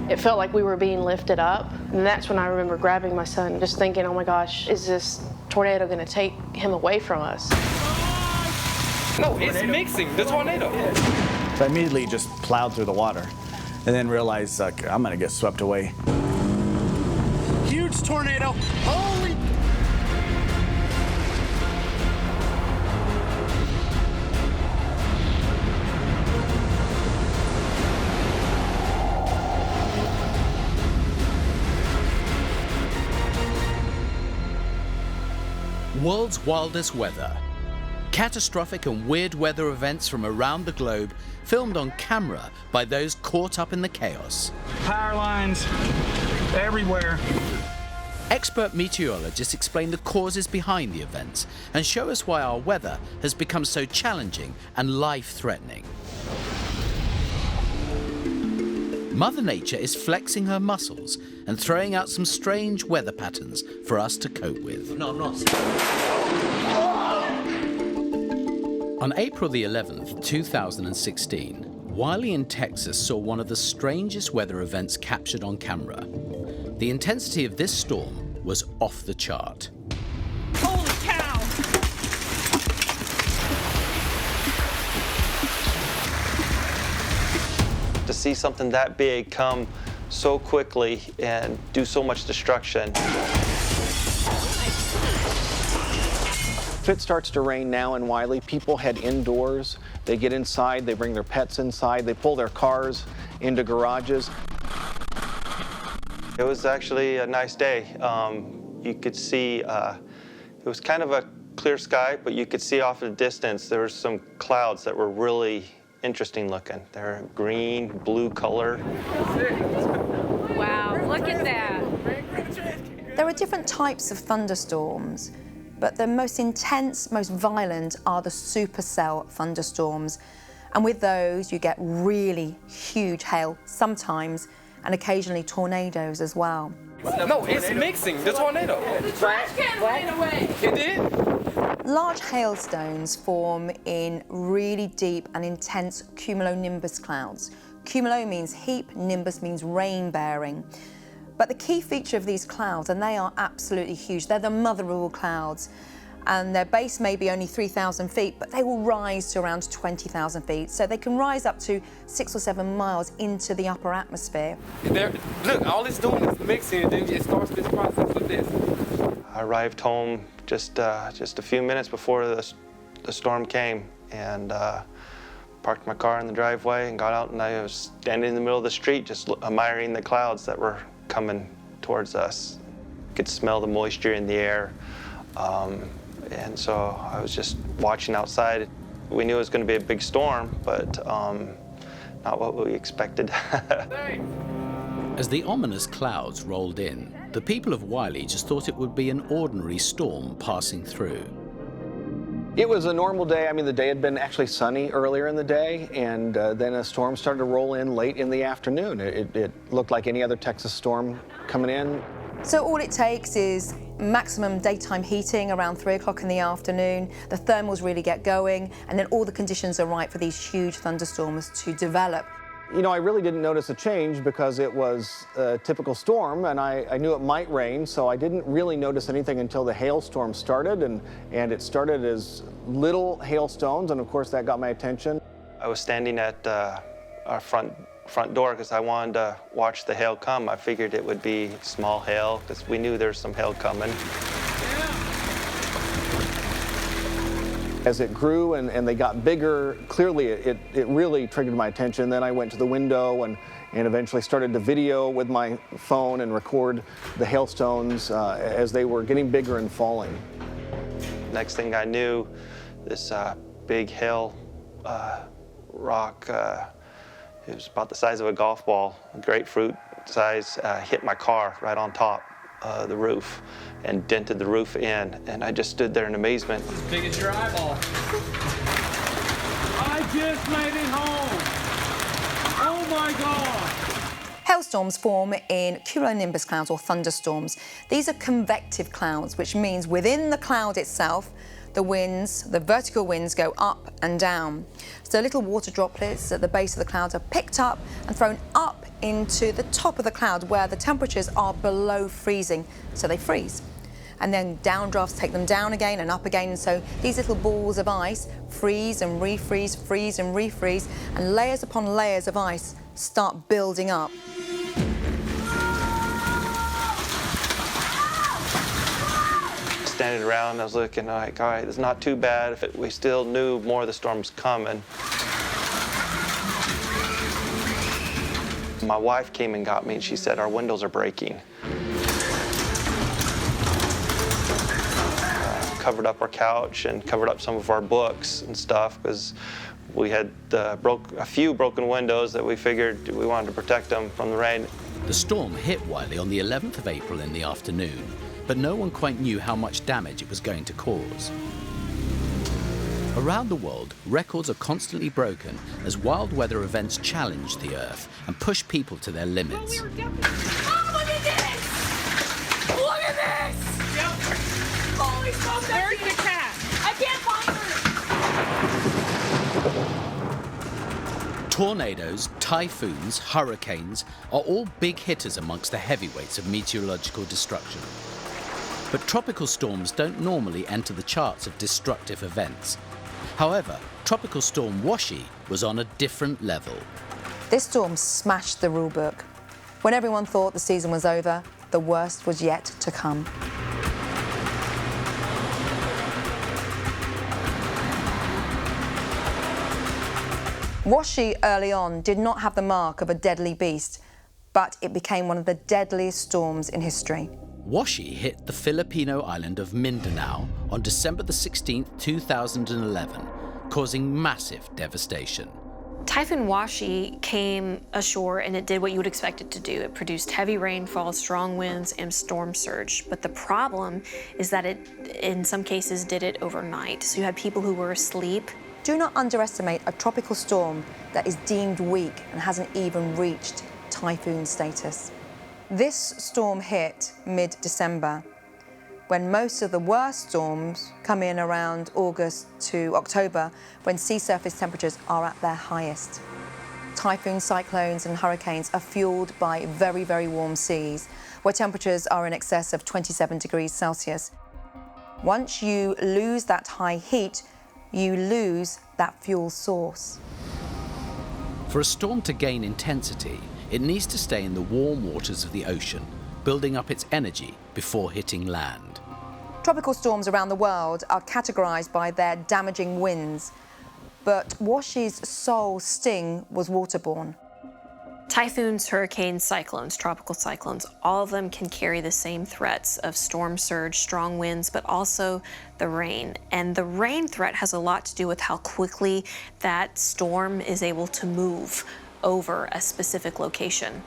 It felt like we were being lifted up, and that's when I remember grabbing my son, just thinking, oh my gosh, is this tornado going to take him away from us? No, it's mixing, the tornado. So I immediately just plowed through the water and then realized, like, I'm gonna get swept away. Huge tornado, holy! World's wildest weather. Catastrophic and weird weather events from around the globe filmed on camera by those caught up in the chaos. Power lines everywhere. Expert meteorologists explain the causes behind the events and show us why our weather has become so challenging and life-threatening. Mother Nature is flexing her muscles and throwing out some strange weather patterns for us to cope with. No, I'm not. On April the 11th, 2016, Wylie in Texas saw one of the strangest weather events captured on camera. The intensity of this storm was off the chart. Holy cow! To see something that big come so quickly and do so much destruction. If it starts to rain now in Wylie, people head indoors. They get inside, they bring their pets inside, they pull their cars into garages. It was actually a nice day. You could see, it was kind of a clear sky, but you could see off in the distance there were some clouds that were really interesting looking. They're green, blue color. Wow, look at that. There are different types of thunderstorms, but the most intense, most violent are the supercell thunderstorms. And with those, you get really huge hail sometimes, and occasionally tornadoes as well. No, it's mixing, the tornado. The trash can ran away. It did? Large hailstones form in really deep and intense cumulonimbus clouds. Cumulo means heap, nimbus means rain-bearing. But the key feature of these clouds, and they are absolutely huge, they're the mother of all clouds, and their base may be only 3,000 feet, but they will rise to around 20,000 feet. So they can rise up to 6 or 7 miles into the upper atmosphere. Look, all it's doing is mixing, and then it starts this process with this. I arrived home just a few minutes before the storm came, and parked my car in the driveway and got out, and I was standing in the middle of the street just admiring the clouds that were coming towards us. You could smell the moisture in the air. And so I was just watching outside. We knew it was going to be a big storm, but not what we expected. As the ominous clouds rolled in, the people of Wylie just thought it would be an ordinary storm passing through. It was a normal day. I mean, the day had been actually sunny earlier in the day, and then a storm started to roll in late in the afternoon. It looked like any other Texas storm coming in. So all it takes is maximum daytime heating around 3 o'clock in the afternoon. The thermals really get going, and then all the conditions are right for these huge thunderstorms to develop. You know, I really didn't notice a change because it was a typical storm, and I knew it might rain, so I didn't really notice anything until the hailstorm started, and it started as little hailstones, and of course that got my attention. I was standing at our front door because I wanted to watch the hail come. I figured it would be small hail because we knew there was some hail coming. As it grew and they got bigger, clearly it really triggered my attention. Then I went to the window and eventually started to video with my phone and record the hailstones as they were getting bigger and falling. Next thing I knew, this big hail rock, it was about the size of a golf ball, grapefruit size, hit my car right on top. The roof and dented the roof in, and I just stood there in amazement. As big as your eyeball. I just made it home. Oh my God. Hailstorms form in cumulonimbus clouds or thunderstorms. These are convective clouds, which means within the cloud itself, the winds, the vertical winds go up and down. So little water droplets at the base of the clouds are picked up and thrown up into the top of the cloud where the temperatures are below freezing, so they freeze. And then downdrafts take them down again and up again, and so these little balls of ice freeze and refreeze, freeze and refreeze, and layers upon layers of ice start building up. Standing around, I was looking like, all right, it's not too bad if we still knew more of the storm's coming. My wife came and got me, and she said, our windows are breaking. Covered up our couch and covered up some of our books and stuff because we had a few broken windows that we figured we wanted to protect them from the rain. The storm hit Wylie on the 11th of April in the afternoon, but no one quite knew how much damage it was going to cause. Around the world, records are constantly broken as wild weather events challenge the Earth and push people to their limits. Oh, look at this! Look at this! Holy smokes! Where's the cat? I can't find her! Tornadoes, typhoons, hurricanes are all big hitters amongst the heavyweights of meteorological destruction. But tropical storms don't normally enter the charts of destructive events. However, Tropical Storm Wylie was on a different level. This storm smashed the rule book. When everyone thought the season was over, the worst was yet to come. Wylie early on did not have the mark of a deadly beast, but it became one of the deadliest storms in history. Wylie hit the Filipino island of Mindanao on December the 16th, 2011, causing massive devastation. Typhoon Wylie came ashore and it did what you would expect it to do. It produced heavy rainfall, strong winds, and storm surge. But the problem is that it, in some cases, did it overnight. So you had people who were asleep. Do not underestimate a tropical storm that is deemed weak and hasn't even reached typhoon status. This storm hit mid-December, when most of the worst storms come in around August to October, when sea surface temperatures are at their highest. Typhoons, cyclones and hurricanes are fueled by very, very warm seas, where temperatures are in excess of 27 degrees Celsius. Once you lose that high heat, you lose that fuel source. For a storm to gain intensity, it needs to stay in the warm waters of the ocean, building up its energy before hitting land. Tropical storms around the world are categorized by their damaging winds, but Wylie's sole sting was waterborne. Typhoons, hurricanes, cyclones, tropical cyclones, all of them can carry the same threats of storm surge, strong winds, but also the rain. And the rain threat has a lot to do with how quickly that storm is able to move over a specific location.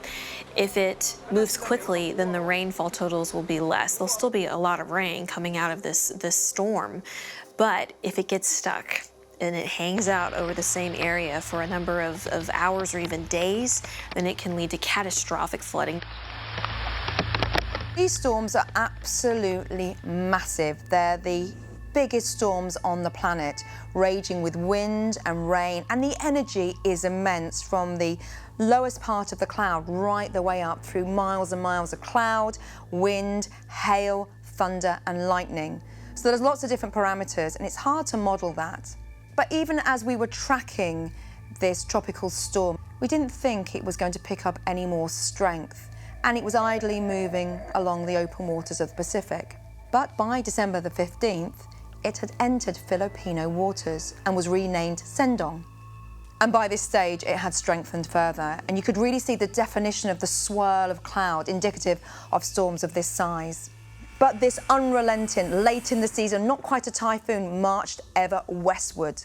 If it moves quickly, then the rainfall totals will be less. There'll still be a lot of rain coming out of this storm, but if it gets stuck and it hangs out over the same area for a number of hours or even days, then it can lead to catastrophic flooding. These storms are absolutely massive. They're the biggest storms on the planet, raging with wind and rain, and the energy is immense from the lowest part of the cloud right the way up through miles and miles of cloud, wind, hail, thunder and lightning. So there's lots of different parameters and it's hard to model that. But even as we were tracking this tropical storm, we didn't think it was going to pick up any more strength, and it was idly moving along the open waters of the Pacific. But by December the 15th, it had entered Filipino waters and was renamed Sendong. And by this stage, it had strengthened further, and you could really see the definition of the swirl of cloud indicative of storms of this size. But this unrelenting, late in the season, not quite a typhoon, marched ever westward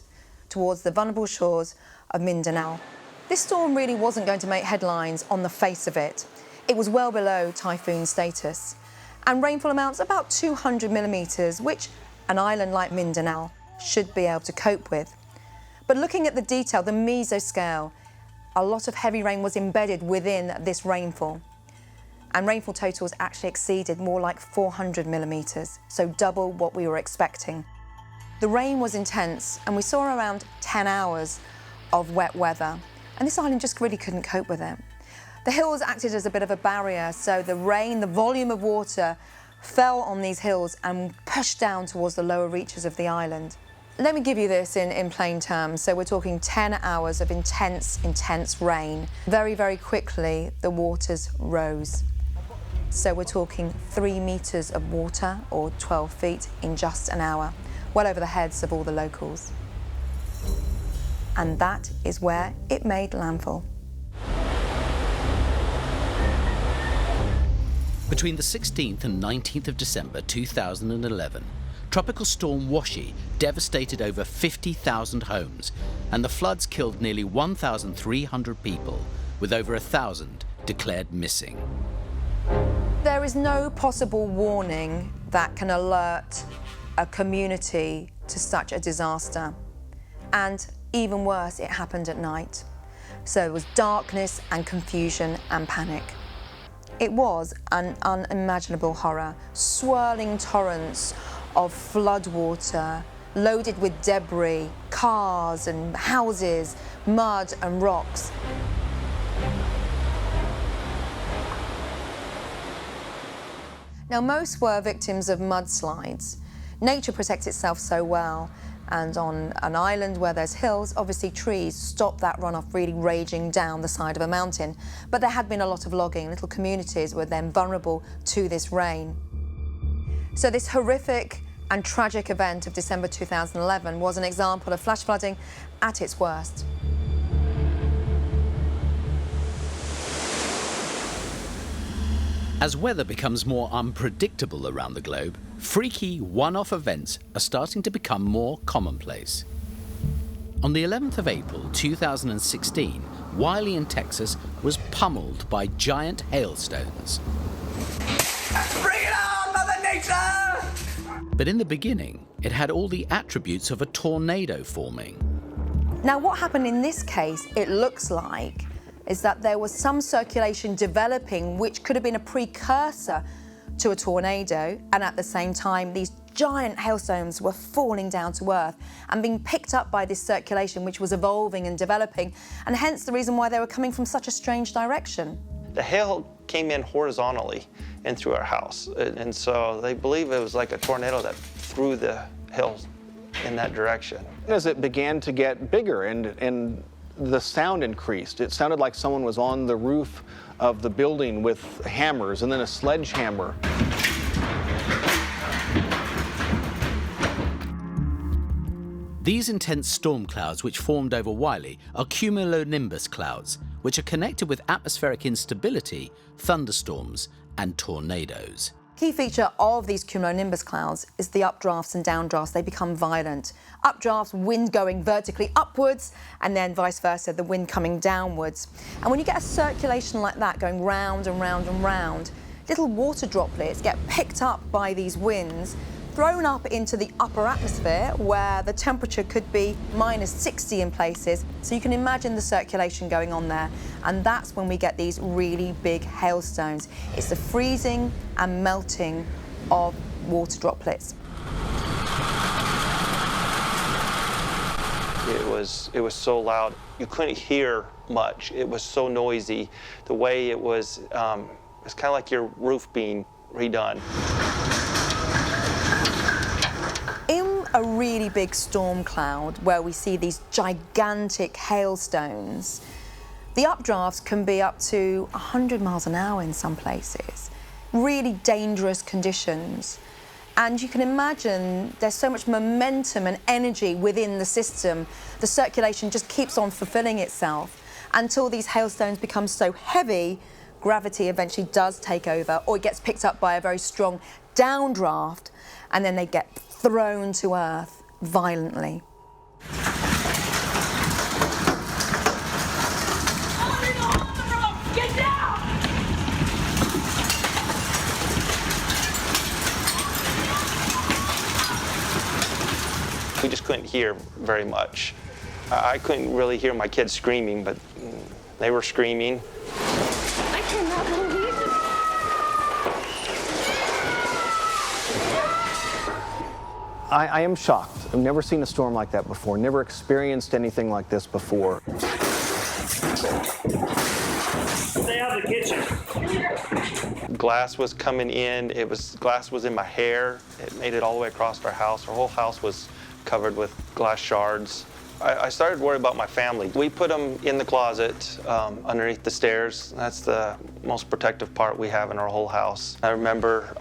towards the vulnerable shores of Mindanao. This storm really wasn't going to make headlines on the face of it. It was well below typhoon status, and rainfall amounts about 200 millimeters, which an island like Mindanao should be able to cope with. But looking at the detail, the mesoscale, a lot of heavy rain was embedded within this rainfall. And rainfall totals actually exceeded more like 400 millimeters, so double what we were expecting. The rain was intense, and we saw around 10 hours of wet weather, and this island just really couldn't cope with it. The hills acted as a bit of a barrier, so the rain, the volume of water, fell on these hills and pushed down towards the lower reaches of the island. Let me give you this in plain terms. So we're talking 10 hours of intense, intense rain. Very, very quickly, the waters rose. So we're talking 3 meters of water, or 12 feet, in just an hour, well over the heads of all the locals. And that is where it made landfall. Between the 16th and 19th of December 2011, Tropical Storm Washi devastated over 50,000 homes, and the floods killed nearly 1,300 people, with over 1,000 declared missing. There is no possible warning that can alert a community to such a disaster. And even worse, it happened at night. So there was darkness and confusion and panic. It was an unimaginable horror, swirling torrents of floodwater, loaded with debris, cars and houses, mud and rocks. Now, most were victims of mudslides. Nature protects itself so well, and on an island where there's hills, obviously trees stop that runoff really raging down the side of a mountain. But there had been a lot of logging. Little communities were then vulnerable to this rain. So this horrific and tragic event of December 2011 was an example of flash flooding at its worst. As weather becomes more unpredictable around the globe, freaky one-off events are starting to become more commonplace. On the 11th of April 2016, Wylie in Texas was pummeled by giant hailstones. Bring it on, Mother Nature! But in the beginning, it had all the attributes of a tornado forming. Now, what happened in this case, it looks like, is that there was some circulation developing which could have been a precursor to a tornado, and at the same time these giant hailstones were falling down to earth and being picked up by this circulation which was evolving and developing, and hence the reason why they were coming from such a strange direction. The hail came in horizontally and through our house, and so they believe it was like a tornado that threw the hail in that direction. As it began to get bigger and the sound increased. It sounded like someone was on the roof of the building with hammers and then a sledgehammer. These intense storm clouds which formed over Wylie are cumulonimbus clouds, which are connected with atmospheric instability, thunderstorms, and tornadoes. Key feature of these cumulonimbus clouds is the updrafts and downdrafts. They become violent. Updrafts, wind going vertically upwards, and then vice versa, the wind coming downwards. And when you get a circulation like that going round and round and round, little water droplets get picked up by these winds, thrown up into the upper atmosphere where the temperature could be -60 in places. So you can imagine the circulation going on there. And that's when we get these really big hailstones. It's the freezing and melting of water droplets. It was so loud, you couldn't hear much. It was so noisy. The way it was it's kind of like your roof being redone. In a really big storm cloud where we see these gigantic hailstones, the updrafts can be up to 100 miles an hour in some places. Really dangerous conditions. And you can imagine there's so much momentum and energy within the system. The circulation just keeps on fulfilling itself until these hailstones become so heavy, gravity eventually does take over, or it gets picked up by a very strong downdraft, and then they get thrown to earth violently. Get down! We just couldn't hear very much. I couldn't really hear my kids screaming, but they were screaming. I cannot believe it. I am shocked. I've never seen a storm like that before, never experienced anything like this before. Stay out of the kitchen. Glass was coming in. Glass was in my hair. It made it all the way across our house. Our whole house was covered with glass shards. I started worrying about my family. We put them in the closet underneath the stairs. That's the most protective part we have in our whole house. I remember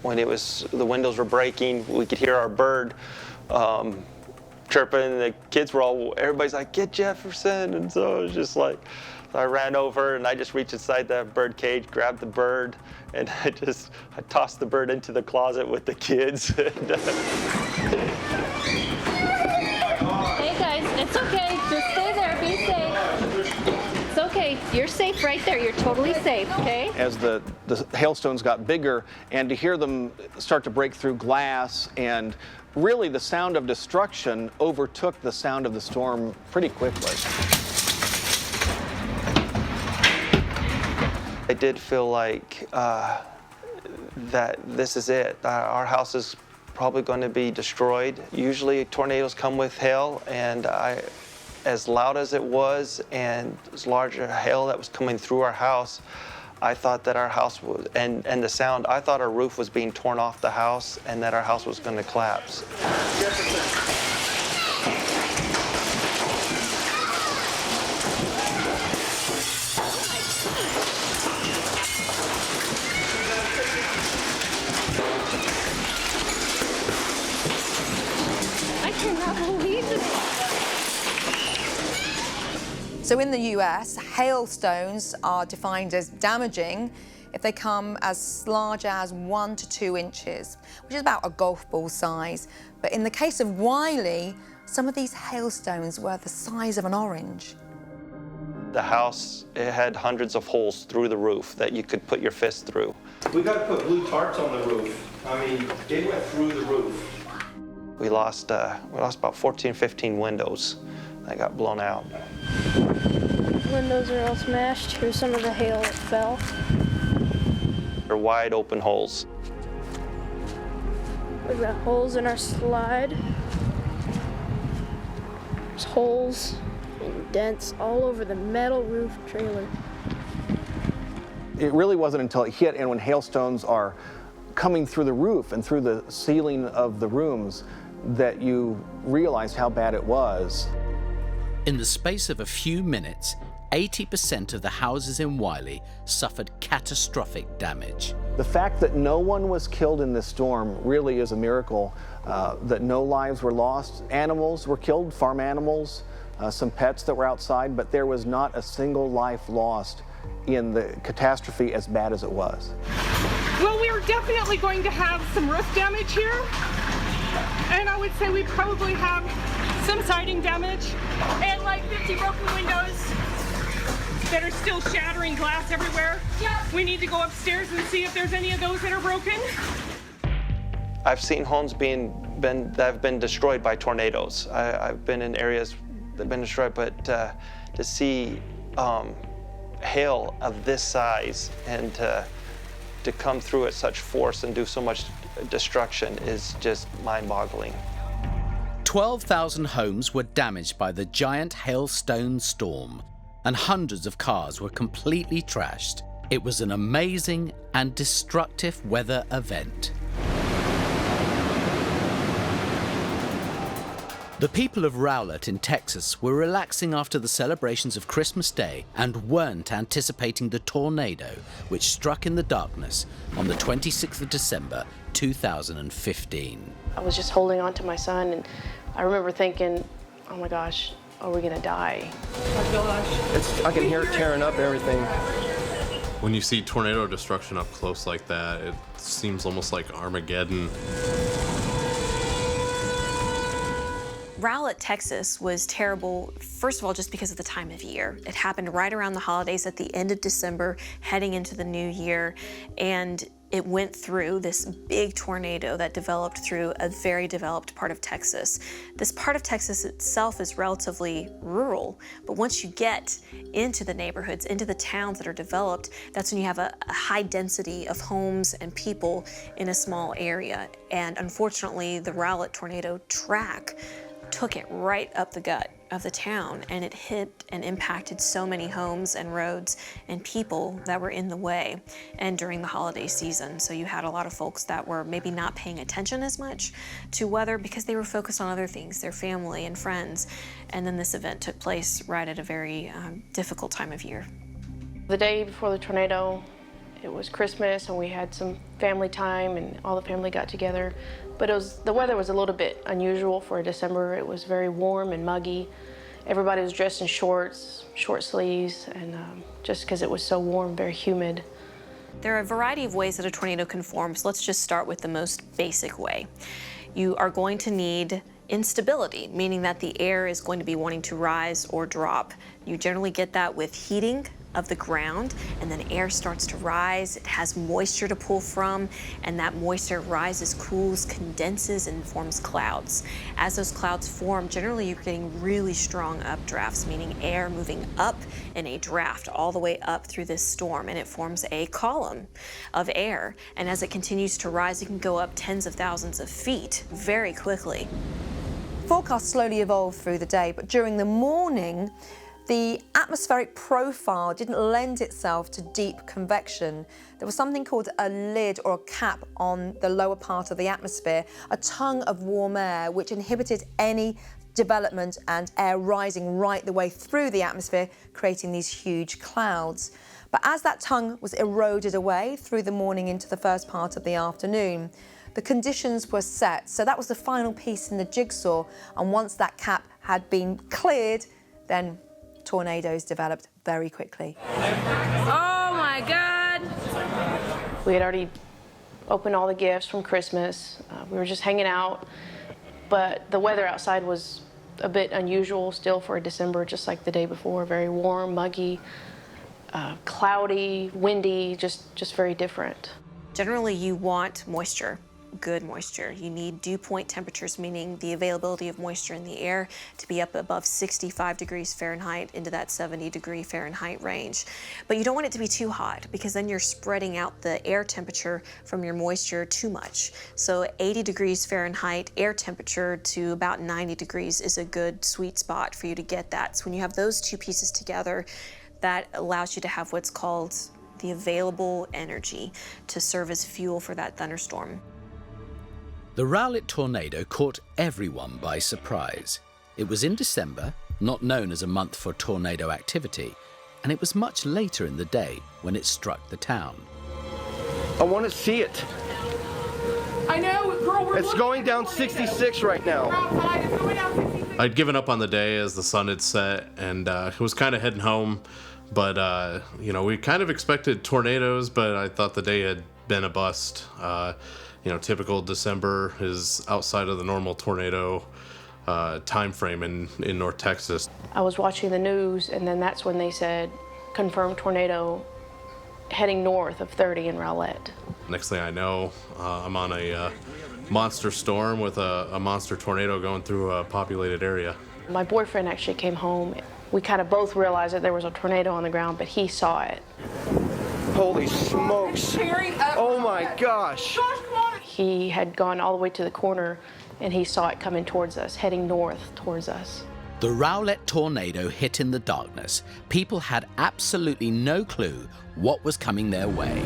when the windows were breaking, we could hear our bird chirping, and the kids everybody's like, "Get Jefferson!" And so it was just like, I ran over and I just reached inside that bird cage, grabbed the bird, and I tossed the bird into the closet with the kids. Hey guys, it's okay. Just stay there. Be safe. It's okay. You're safe right there. You're totally safe, okay? As the hailstones got bigger, and to hear them start to break through glass, and really the sound of destruction overtook the sound of the storm pretty quickly. I did feel like that this is it. Our house is probably going to be destroyed. Usually tornadoes come with hail, and as loud as it was and as large a hail that was coming through our house, I thought that our house was, and the sound, I thought our roof was being torn off the house and that our house was going to collapse. So in the US, hailstones are defined as damaging if they come as large as 1 to 2 inches, which is about a golf ball size. But in the case of Wylie, some of these hailstones were the size of an orange. The house, it had hundreds of holes through the roof that you could put your fist through. We got to put blue tarps on the roof. I mean, they went through the roof. We lost about 14, 15 windows that got blown out. Windows are all smashed. Here's some of the hail that fell. They're wide open holes. We've got holes in our slide. There's holes and dents all over the metal roof trailer. It really wasn't until it hit, and when hailstones are coming through the roof and through the ceiling of the rooms, that you realized how bad it was. In the space of a few minutes, 80% of the houses in Wylie suffered catastrophic damage. The fact that no one was killed in this storm really is a miracle, that no lives were lost. Animals were killed, farm animals, some pets that were outside, but there was not a single life lost in the catastrophe as bad as it was. Well, we are definitely going to have some roof damage here. And I would say we probably have some siding damage and like 50 broken windows that are still shattering glass everywhere. We need to go upstairs and see if there's any of those that are broken. I've seen homes that have been destroyed by tornadoes. I've been in areas that have been destroyed, but to see hail of this size and to come through at such force and do so much destruction is just mind-boggling. 12,000 homes were damaged by the giant hailstone storm, and hundreds of cars were completely trashed. It was an amazing and destructive weather event. The people of Rowlett in Texas were relaxing after the celebrations of Christmas Day and weren't anticipating the tornado which struck in the darkness on the 26th of December, 2015. I was just holding on to my son, and I remember thinking, oh my gosh, are we gonna die? Oh gosh. I can hear it tearing up everything. When you see tornado destruction up close like that, it seems almost like Armageddon. Rowlett, Texas was terrible, first of all, just because of the time of year. It happened right around the holidays at the end of December, heading into the new year, and it went through this big tornado that developed through a very developed part of Texas. This part of Texas itself is relatively rural, but once you get into the neighborhoods, into the towns that are developed, that's when you have a high density of homes and people in a small area. And unfortunately, the Rowlett tornado track took it right up the gut. of the town, and it hit and impacted so many homes and roads and people that were in the way, and during the holiday season. So you had a lot of folks that were maybe not paying attention as much to weather because they were focused on other things, their family and friends. And then this event took place right at a very difficult time of year. The day before the tornado, it was Christmas, and we had some family time, and all the family got together. But the weather was a little bit unusual for December. It was very warm and muggy. Everybody was dressed in shorts, short sleeves, and just because it was so warm, very humid. There are a variety of ways that a tornado can form, so let's just start with the most basic way. You are going to need instability, meaning that the air is going to be wanting to rise or drop. You generally get that with heating of the ground, and then air starts to rise. It has moisture to pull from, and that moisture rises, cools, condenses, and forms clouds. As those clouds form, generally you're getting really strong updrafts, meaning air moving up in a draft all the way up through this storm, and it forms a column of air. And as it continues to rise, it can go up tens of thousands of feet very quickly. Forecasts slowly evolved through the day, but during the morning, the atmospheric profile didn't lend itself to deep convection. There was something called a lid or a cap on the lower part of the atmosphere, a tongue of warm air which inhibited any development and air rising right the way through the atmosphere, creating these huge clouds. But as that tongue was eroded away through the morning into the first part of the afternoon, the conditions were set. So that was the final piece in the jigsaw. And once that cap had been cleared, then tornadoes developed very quickly. Oh my God! We had already opened all the gifts from Christmas. We were just hanging out, but the weather outside was a bit unusual still for December, just like the day before. Very warm, muggy, cloudy, windy, just very different. Generally, you want moisture. Good moisture. You need dew point temperatures, meaning the availability of moisture in the air, to be up above 65 degrees Fahrenheit into that 70-degree Fahrenheit range. But you don't want it to be too hot, because then you're spreading out the air temperature from your moisture too much. So 80 degrees Fahrenheit air temperature to about 90 degrees is a good sweet spot for you to get that. So when you have those two pieces together, that allows you to have what's called the available energy to serve as fuel for that thunderstorm. The Rowlett tornado caught everyone by surprise. It was in December, not known as a month for tornado activity, and it was much later in the day when it struck the town. I want to see it. I know, girl, It's going down 66 right now. I'd given up on the day as the sun had set, and it was kind of heading home. But, you know, we kind of expected tornadoes, but I thought the day had been a bust. You know, typical December is outside of the normal tornado time frame in North Texas. I was watching the news, and then that's when they said, confirmed tornado heading north of 30 in Rowlett. Next thing I know, I'm on a monster storm with a monster tornado going through a populated area. My boyfriend actually came home. We kind of both realized that there was a tornado on the ground, but he saw it. Holy smokes. Oh my gosh. He had gone all the way to the corner, and he saw it coming towards us, heading north towards us. The Rowlett tornado hit in the darkness. People had absolutely no clue what was coming their way.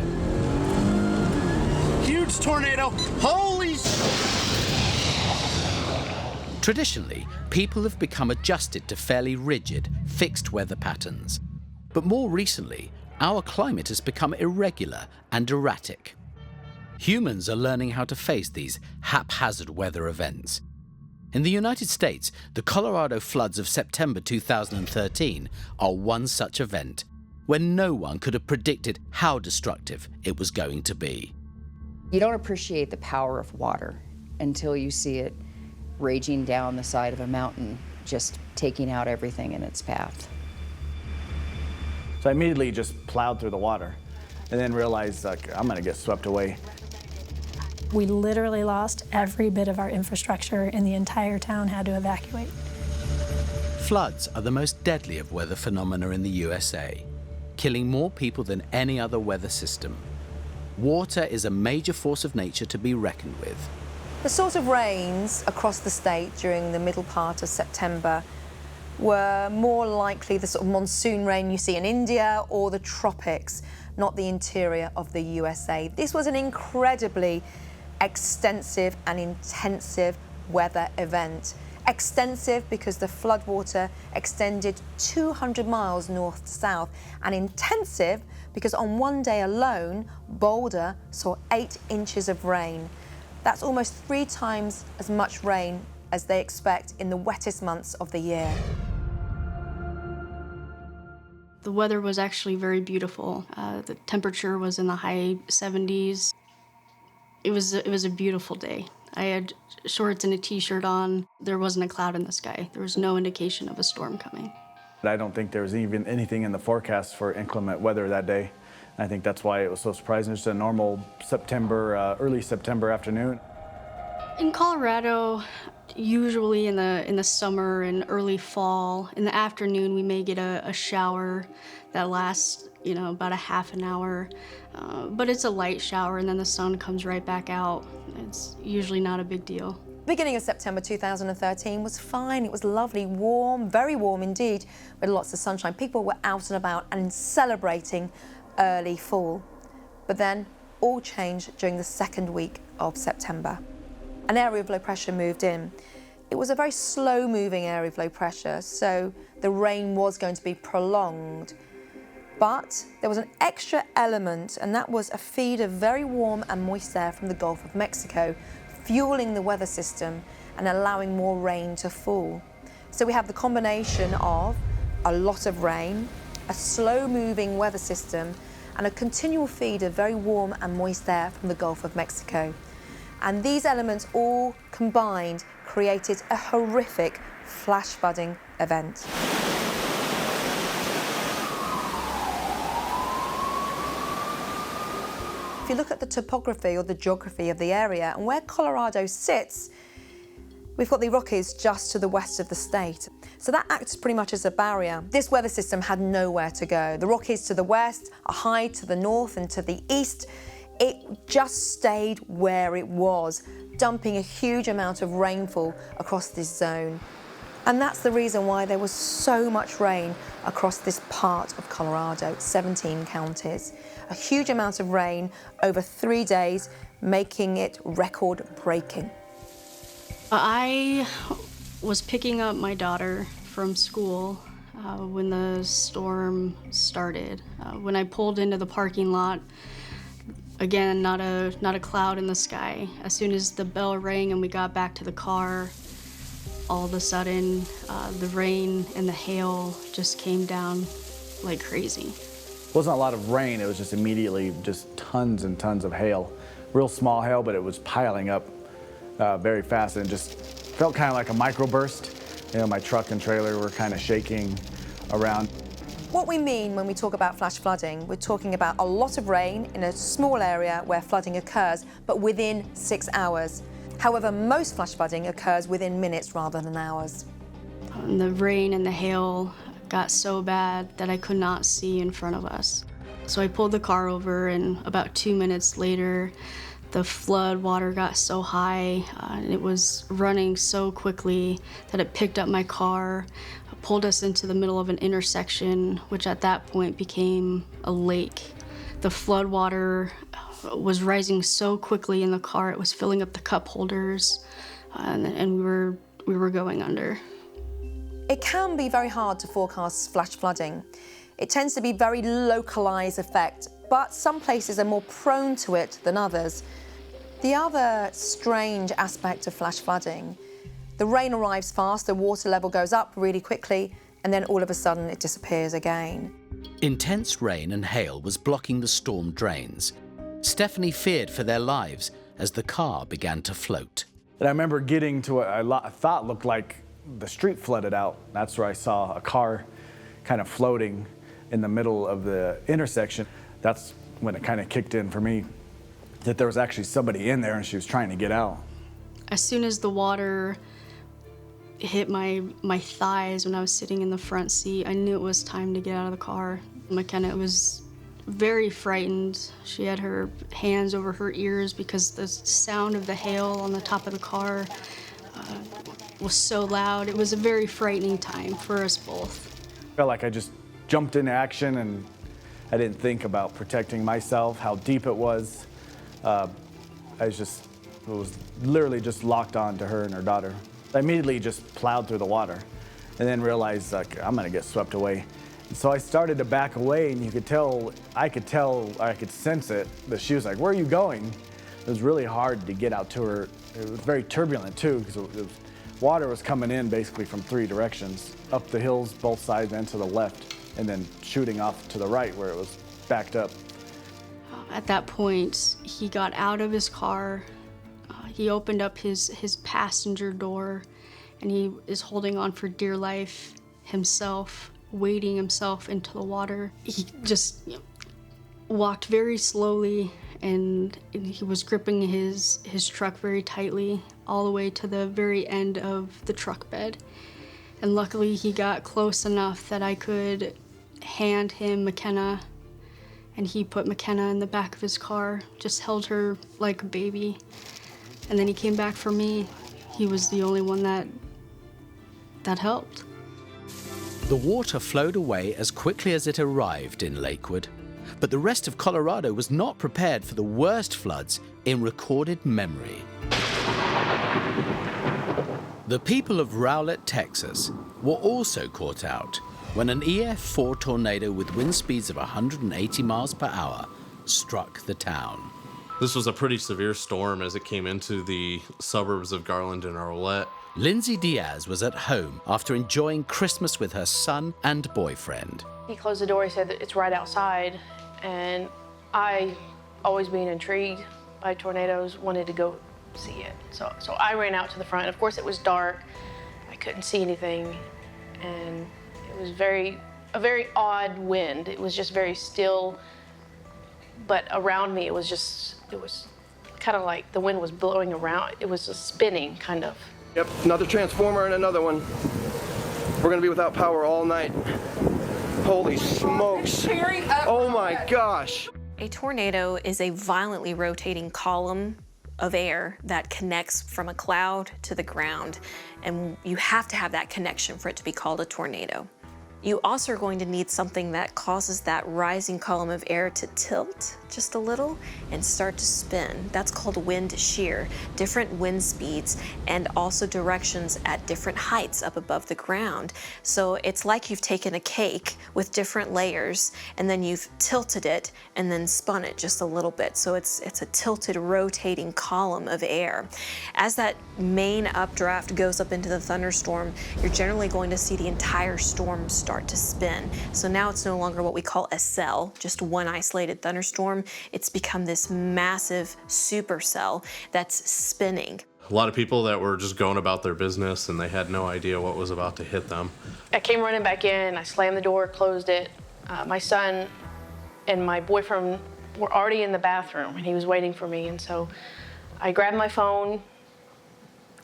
Huge tornado. Holy Traditionally, people have become adjusted to fairly rigid, fixed weather patterns. But more recently, our climate has become irregular and erratic. Humans are learning how to face these haphazard weather events. In the United States, the Colorado floods of September 2013 are one such event, when no one could have predicted how destructive it was going to be. You don't appreciate the power of water until you see it raging down the side of a mountain, just taking out everything in its path. So I immediately just plowed through the water and then realized, like, I'm gonna get swept away. We literally lost every bit of our infrastructure, and the entire town had to evacuate. Floods are the most deadly of weather phenomena in the USA, killing more people than any other weather system. Water is a major force of nature to be reckoned with. The sort of rains across the state during the middle part of September were more likely the sort of monsoon rain you see in India or the tropics, not the interior of the USA. This was an incredibly extensive and intensive weather event. Extensive because the floodwater extended 200 miles north to south, and intensive because on one day alone, Boulder saw 8 inches of rain. That's almost 3 times as much rain as they expect in the wettest months of the year. The weather was actually very beautiful. The temperature was in the high 70s. It was a beautiful day. I had shorts and a t-shirt on. There wasn't a cloud in the sky. There was no indication of a storm coming. I don't think there was even anything in the forecast for inclement weather that day. And I think that's why it was so surprising. Just a normal September, early September afternoon. In Colorado, usually in the summer and early fall, in the afternoon we may get a shower that lasts, about a half an hour. But it's a light shower and then the sun comes right back out. It's usually not a big deal. Beginning of September 2013 was fine. It was lovely, warm, very warm indeed, with lots of sunshine. People were out and about and celebrating early fall. But then all changed during the second week of September. An area of low pressure moved in. It was a very slow moving area of low pressure, so the rain was going to be prolonged. But there was an extra element, and that was a feed of very warm and moist air from the Gulf of Mexico, fueling the weather system and allowing more rain to fall. So we have the combination of a lot of rain, a slow-moving weather system, and a continual feed of very warm and moist air from the Gulf of Mexico. And these elements all combined created a horrific flash flooding event. If you look at the topography or the geography of the area and where Colorado sits, we've got the Rockies just to the west of the state. So that acts pretty much as a barrier. This weather system had nowhere to go. The Rockies to the west, a high to the north and to the east. It just stayed where it was, dumping a huge amount of rainfall across this zone. And that's the reason why there was so much rain across this part of Colorado, 17 counties. A huge amount of rain over 3 days, making it record-breaking. I was picking up my daughter from school when the storm started. When I pulled into the parking lot, again, not a cloud in the sky. As soon as the bell rang and we got back to the car, all of a sudden, the rain and the hail just came down like crazy. It wasn't a lot of rain, it was just immediately just tons and tons of hail. Real small hail, but it was piling up very fast and just felt kind of like a microburst. My truck and trailer were kind of shaking around. What we mean when we talk about flash flooding, we're talking about a lot of rain in a small area where flooding occurs, but within 6 hours. However, most flash flooding occurs within minutes rather than hours. The rain and the hail got so bad that I could not see in front of us. So I pulled the car over, and about 2 minutes later, the flood water got so high, and it was running so quickly that it picked up my car, pulled us into the middle of an intersection, which at that point became a lake. The flood water was rising so quickly in the car, it was filling up the cup holders, and we were going under. It can be very hard to forecast flash flooding. It tends to be very localized effect, but some places are more prone to it than others. The other strange aspect of flash flooding, the rain arrives fast, the water level goes up really quickly, and then all of a sudden it disappears again. Intense rain and hail was blocking the storm drains. Stephanie feared for their lives as the car began to float. And I remember getting to what I thought looked like the street flooded out. That's where I saw a car kind of floating in the middle of the intersection. That's when it kind of kicked in for me, that there was actually somebody in there and she was trying to get out. As soon as the water hit my thighs when I was sitting in the front seat, I knew it was time to get out of the car. McKenna was very frightened. She had her hands over her ears because the sound of the hail on the top of the car was so loud. It was a very frightening time for us both. Felt like I just jumped into action and I didn't think about protecting myself, how deep it was. It was literally just locked on to her and her daughter. I immediately just plowed through the water and then realized, like, I'm gonna get swept away. And so I started to back away, and I could sense it, that she was like, where are you going? It was really hard to get out to her. It was very turbulent too, because water was coming in basically from 3 directions, up the hills, both sides and to the left, and then shooting off to the right where it was backed up. At that point, he got out of his car. He opened up his passenger door, and he is holding on for dear life himself, wading himself into the water. He just walked very slowly, and he was gripping his truck very tightly all the way to the very end of the truck bed. And luckily he got close enough that I could hand him McKenna, and he put McKenna in the back of his car, just held her like a baby. And then he came back for me. He was the only one that helped. The water flowed away as quickly as it arrived in Lakewood, but the rest of Colorado was not prepared for the worst floods in recorded memory. The people of Rowlett, Texas, were also caught out when an EF4 tornado with wind speeds of 180 miles per hour struck the town. This was a pretty severe storm as it came into the suburbs of Garland and Rowlett. Lindsay Diaz was at home after enjoying Christmas with her son and boyfriend. He closed the door, he said that it's right outside, and I, always being intrigued by tornadoes, wanted to go see it. So I ran out to the front. Of course, it was dark. I couldn't see anything, and it was a very odd wind. It was just very still, but around me it was kind of like the wind was blowing around. It was just spinning, kind of. Yep, another transformer and another one. We're gonna be without power all night. Holy smokes. Oh my gosh. A tornado is a violently rotating column of air that connects from a cloud to the ground, and you have to have that connection for it to be called a tornado. You also are going to need something that causes that rising column of air to tilt just a little and start to spin. That's called wind shear. Different wind speeds and also directions at different heights up above the ground. So it's like you've taken a cake with different layers and then you've tilted it and then spun it just a little bit. So it's a tilted, rotating column of air. As that main updraft goes up into the thunderstorm, you're generally going to see the entire storm start to spin. So now it's no longer what we call a cell, just one isolated thunderstorm. It's become this massive supercell that's spinning. A lot of people that were just going about their business and they had no idea what was about to hit them. I came running back in, I slammed the door, closed it. My son and my boyfriend were already in the bathroom and he was waiting for me, and so I grabbed my phone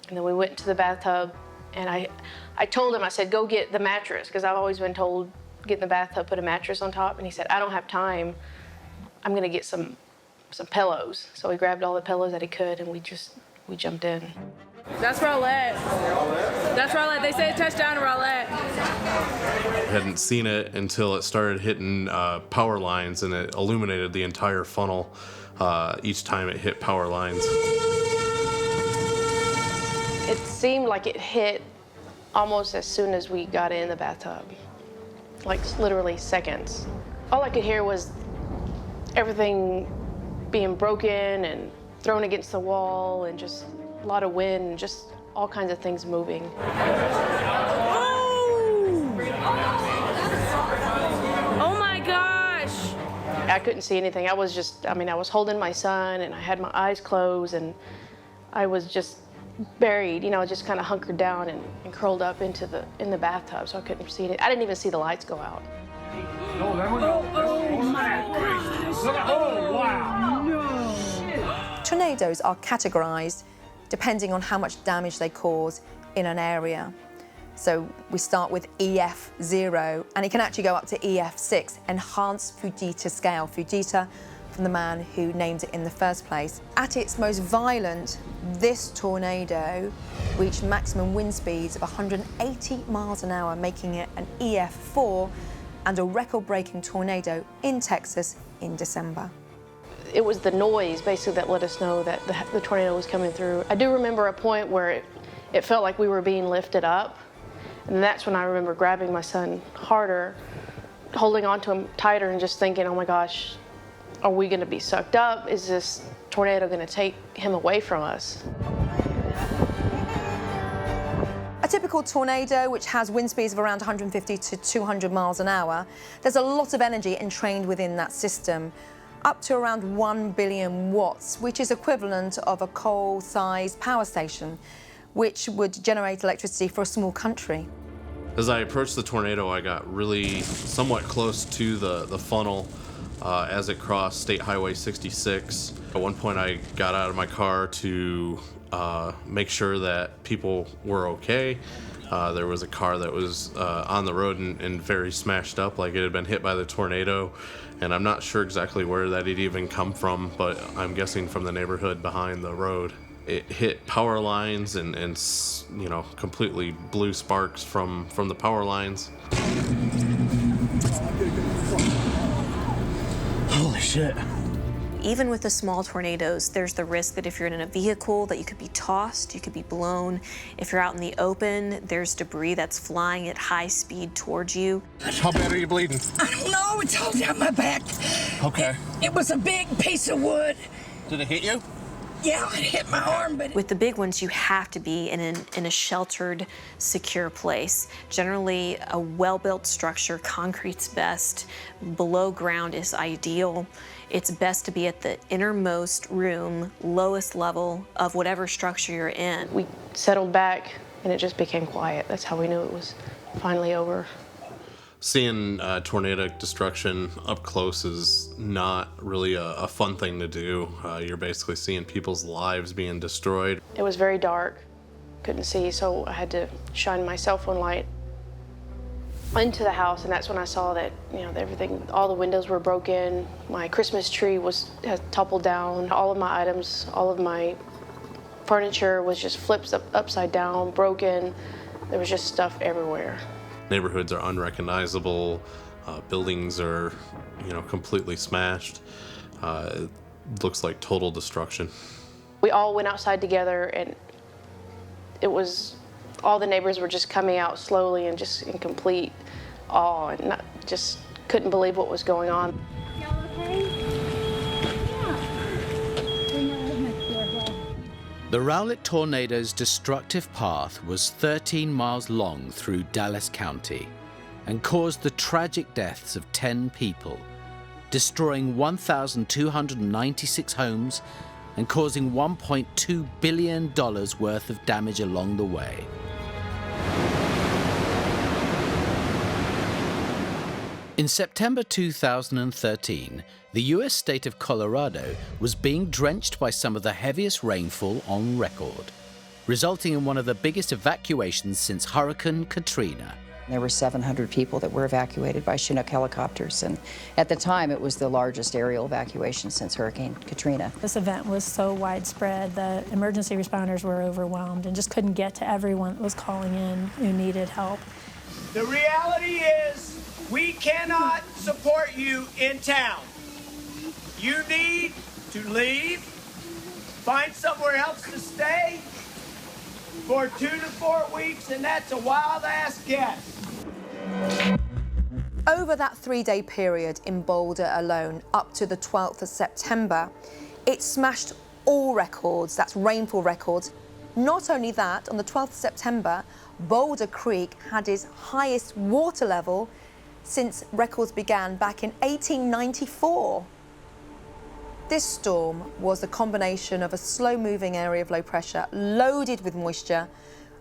and then we went to the bathtub, and I told him, I said, go get the mattress, because I've always been told, get in the bathtub, put a mattress on top, and he said, I don't have time. I'm gonna get some pillows. So he grabbed all the pillows that he could, and we jumped in. That's Rowlett. That's Rowlett. They say touchdown to Rowlett. I hadn't seen it until it started hitting power lines, and it illuminated the entire funnel each time it hit power lines. It seemed like it hit almost as soon as we got in the bathtub, like literally seconds. All I could hear was everything being broken and thrown against the wall, and just a lot of wind and just all kinds of things moving. Oh my gosh! I couldn't see anything. I was holding my son and I had my eyes closed and I was just buried, just kind of hunkered down and curled up in the bathtub, so I couldn't see it. I didn't even see the lights go out. Oh my gosh! Oh wow! No! Tornadoes are categorized depending on how much damage they cause in an area. So we start with EF0, and it can actually go up to EF6, Enhanced Fujita scale. Fujita from the man who named it in the first place. At its most violent, this tornado reached maximum wind speeds of 180 miles an hour, making it an EF4 and a record-breaking tornado in Texas in December. It was the noise, basically, that let us know that the tornado was coming through. I do remember a point where it felt like we were being lifted up, and that's when I remember grabbing my son harder, holding on to him tighter, and just thinking, oh my gosh, are we gonna be sucked up? Is this tornado gonna take him away from us? A typical tornado, which has wind speeds of around 150 to 200 miles an hour, there's a lot of energy entrained within that system, up to around 1 billion watts, which is equivalent of a coal-sized power station, which would generate electricity for a small country. As I approached the tornado, I got really somewhat close to the funnel as it crossed State Highway 66. At one point, I got out of my car to make sure that people were okay. There was a car that was on the road and very smashed up, like it had been hit by the tornado. And I'm not sure exactly where that had even come from, but I'm guessing from the neighborhood behind the road. It hit power lines and you know, completely blew sparks from the power lines. Holy shit. Even with the small tornadoes, there's the risk that if you're in a vehicle that you could be tossed, you could be blown. If you're out in the open, there's debris that's flying at high speed towards you. How bad are you bleeding? I don't know, it's all down my back. Okay. It was a big piece of wood. Did it hit you? Yeah, it hit my arm, but... With the big ones, you have to be in a sheltered, secure place. Generally, a well-built structure, concrete's best. Below ground is ideal. It's best to be at the innermost room, lowest level of whatever structure you're in. We settled back, and it just became quiet. That's how we knew it was finally over. Seeing tornadic destruction up close is not really a fun thing to do. You're basically seeing people's lives being destroyed. It was very dark, couldn't see, so I had to shine my cell phone light into the house, and that's when I saw that, you know, everything, all the windows were broken. My Christmas tree had toppled down. All of my items, all of my furniture was just flipped upside down, broken. There was just stuff everywhere. Neighborhoods are unrecognizable. Buildings are, you know, completely smashed. It looks like total destruction. We all went outside together, and it was, all the neighbors were just coming out slowly and just in complete awe, and just couldn't believe what was going on. Y'all okay? The Rowlett tornado's destructive path was 13 miles long through Dallas County and caused the tragic deaths of 10 people, destroying 1,296 homes and causing $1.2 billion worth of damage along the way. In September 2013, the US state of Colorado was being drenched by some of the heaviest rainfall on record, resulting in one of the biggest evacuations since Hurricane Katrina. There were 700 people that were evacuated by Chinook helicopters, and at the time it was the largest aerial evacuation since Hurricane Katrina. This event was so widespread that emergency responders were overwhelmed and just couldn't get to everyone that was calling in who needed help. The reality is, we cannot support you in town. You need to leave, find somewhere else to stay for 2 to 4 weeks, and that's a wild-ass guess. Over that 3-day period in Boulder alone, up to the 12th of September, it smashed all records, that's rainfall records. Not only that, on the 12th of September, Boulder Creek had its highest water level since records began back in 1894. This storm was a combination of a slow-moving area of low pressure loaded with moisture,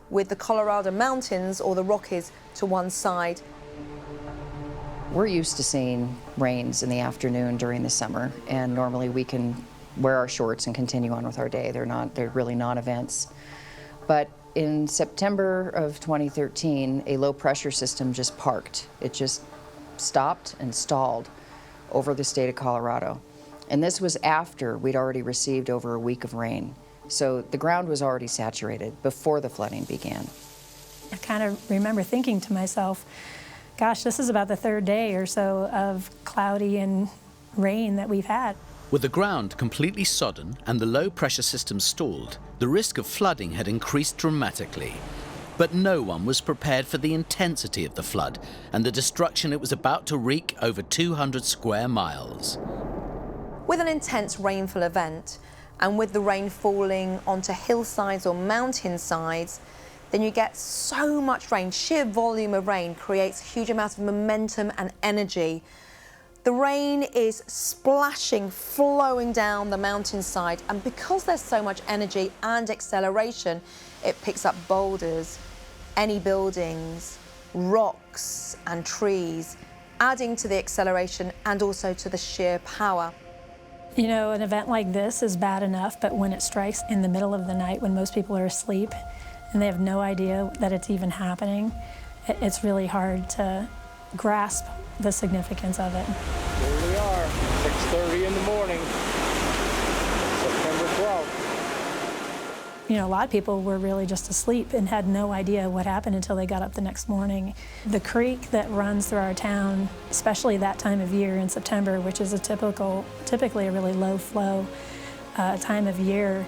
with the Colorado Mountains or the Rockies to one side. We're used to seeing rains in the afternoon during the summer, and normally we can wear our shorts and continue on with our day. They're really non-events. But in September of 2013, a low-pressure system just parked. It just stopped and stalled over the state of Colorado. And this was after we'd already received over a week of rain. So the ground was already saturated before the flooding began. I kind of remember thinking to myself, gosh, this is about the third day or so of cloudy and rain that we've had. With the ground completely sodden and the low-pressure system stalled, the risk of flooding had increased dramatically. But no one was prepared for the intensity of the flood and the destruction it was about to wreak over 200 square miles. With an intense rainfall event, and with the rain falling onto hillsides or mountainsides, then you get so much rain. Sheer volume of rain creates a huge amount of momentum and energy. The rain is splashing, flowing down the mountainside, and because there's so much energy and acceleration, it picks up boulders, any buildings, rocks and trees, adding to the acceleration and also to the sheer power. You know, an event like this is bad enough, but when it strikes in the middle of the night when most people are asleep and they have no idea that it's even happening, it's really hard to grasp the significance of it. Here we are, 6:30 in the morning, September 12th. You know, a lot of people were really just asleep and had no idea what happened until they got up the next morning. The creek that runs through our town, especially that time of year in September, which is typically a really low flow time of year,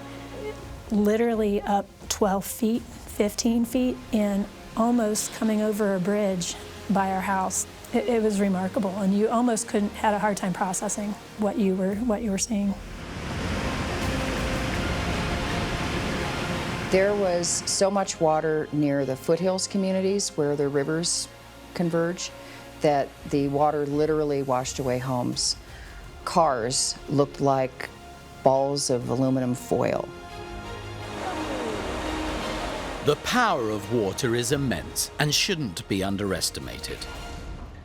literally up 12 feet, 15 feet, and almost coming over a bridge by our house. It was remarkable, and you almost had a hard time processing what you were seeing. There was so much water near the foothills communities where the rivers converge that the water literally washed away homes. Cars looked like balls of aluminum foil. The power of water is immense and shouldn't be underestimated.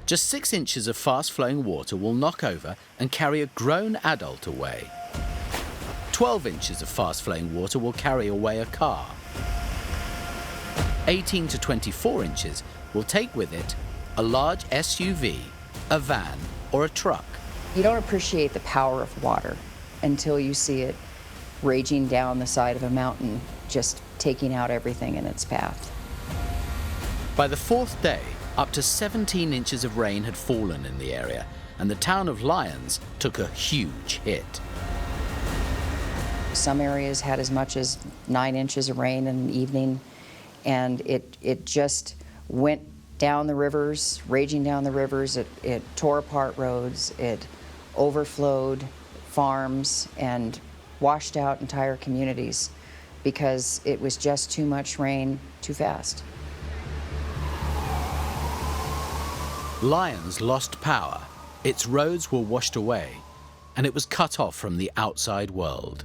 Just 6 inches of fast-flowing water will knock over and carry a grown adult away. 12 inches of fast-flowing water will carry away a car. 18 to 24 inches will take with it a large SUV, a van, or a truck. You don't appreciate the power of water until you see it raging down the side of a mountain, just taking out everything in its path. By the 4th day, up to 17 inches of rain had fallen in the area, and the town of Lyons took a huge hit. Some areas had as much as 9 inches of rain in the evening, and it just went down the rivers, raging down the rivers. It tore apart roads, it overflowed farms, and washed out entire communities because it was just too much rain too fast. Lyons lost power, its roads were washed away, and it was cut off from the outside world.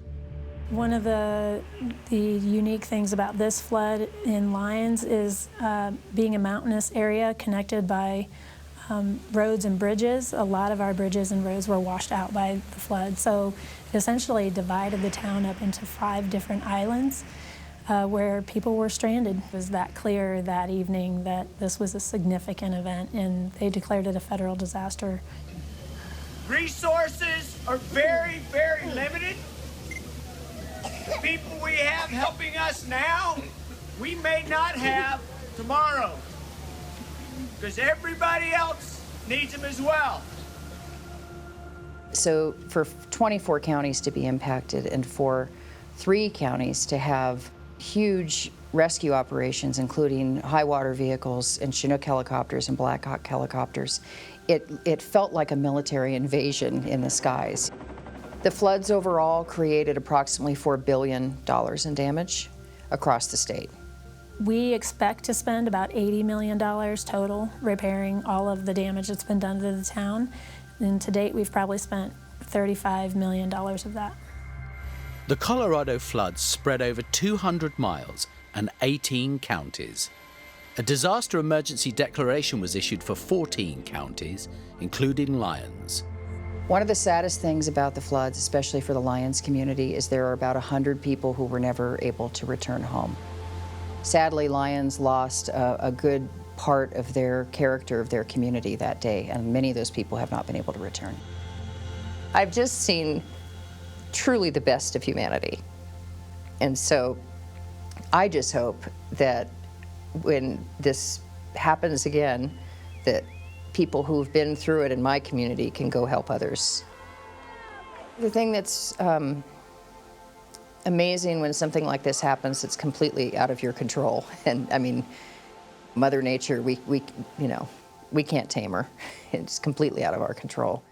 One of the unique things about this flood in Lyons is being a mountainous area connected by roads and bridges. A lot of our bridges and roads were washed out by the flood, so it essentially divided the town up into 5 different islands where people were stranded. It was that clear that evening that this was a significant event, and they declared it a federal disaster. Resources are very, very limited. The people we have helping us now, we may not have tomorrow, because everybody else needs them as well. So for 24 counties to be impacted and for 3 counties to have huge rescue operations, including high water vehicles and Chinook helicopters and Black Hawk helicopters, it felt like a military invasion in the skies. The floods overall created approximately $4 billion in damage across the state. We expect to spend about $80 million total repairing all of the damage that's been done to the town. And to date, we've probably spent $35 million of that. The Colorado floods spread over 200 miles and 18 counties. A disaster emergency declaration was issued for 14 counties, including Lyons. One of the saddest things about the floods, especially for the Lyons community, is there are about 100 people who were never able to return home. Sadly, Lyons lost a good part of their character of their community that day, and many of those people have not been able to return. I've just seen truly the best of humanity. And so I just hope that when this happens again, that people who've been through it in my community can go help others. The thing that's amazing when something like this happens, it's completely out of your control. And I mean, Mother Nature, we can't tame her. It's completely out of our control.